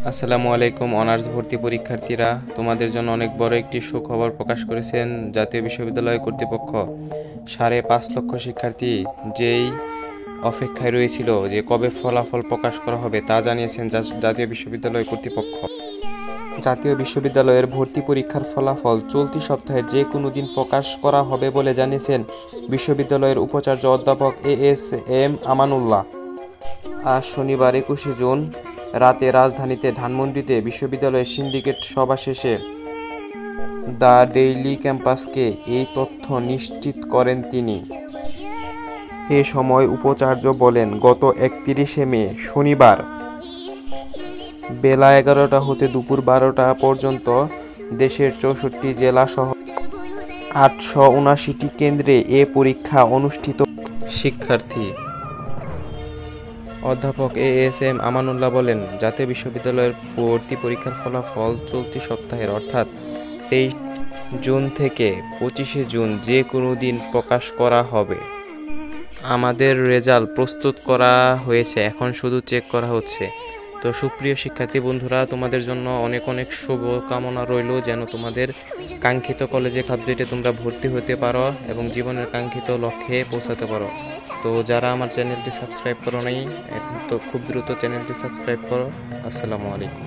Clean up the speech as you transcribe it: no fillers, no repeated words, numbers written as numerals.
আসসালামু আলাইকুম অনার্স ভর্তি পরীক্ষার্থীরা, তোমাদের জন্য অনেক বড় একটি সুখবর প্রকাশ করেছেন জাতীয় বিশ্ববিদ্যালয় কর্তৃপক্ষ। 5.5 লক্ষ শিক্ষার্থী যেই অপেক্ষায় রয়েছিল যে কবে ফলাফল প্রকাশ করা হবে তা জানিয়েছেন জাতীয় বিশ্ববিদ্যালয় কর্তৃপক্ষ। জাতীয় বিশ্ববিদ্যালয়ের ভর্তি পরীক্ষার ফলাফল চলতি সপ্তাহের যে কোনো দিন প্রকাশ করা হবে বলে জানিয়েছেন বিশ্ববিদ্যালয়ের উপাচার্য অধ্যাপক এএসএম আমানুল্লাহ। আজ শনিবার 21শে জুন রাতে রাজধানীতে ধানমন্ডিতে বিশ্ববিদ্যালয়ের সিন্ডিকেট সভা শেষে দ্য ডেইলি ক্যাম্পাসকে এই তথ্য নিশ্চিত করেন তিনি। এ সময় উপাচার্য বলেন, গত 31শে মে শনিবার বেলা 11টা হতে দুপুর 12টা পর্যন্ত দেশের 64 জেলাসহ 879টি কেন্দ্রে এ পরীক্ষা অনুষ্ঠিত। শিক্ষার্থী অধ্যাপক এএসএম আমানুল্লাহ বলেন, জাতীয় বিশ্ববিদ্যালয়ের ভর্তি পরীক্ষার ফলাফল চলতি সপ্তাহের অর্থাৎ 23 জুন থেকে 25শে জুন যে কোনো দিন প্রকাশ করা হবে। আমাদের রেজাল্ট প্রস্তুত করা হয়েছে, এখন শুধু চেক করা হচ্ছে। তো সুপ্রিয় শিক্ষার্থী বন্ধুরা, তোমাদের জন্য অনেক অনেক শুভকামনা রইল যেন তোমাদের কাঙ্ক্ষিত কলেজে সাবজেক্টে তোমরা ভর্তি হতে পারো এবং জীবনের কাঙ্ক্ষিত লক্ষ্যে পৌঁছাতে পারো। তো যারা আমার চ্যানেলটি সাবস্ক্রাইব করো নাই, এখন তো খুব দ্রুত চ্যানেলটি সাবস্ক্রাইব করো। আসসালামু আলাইকুম।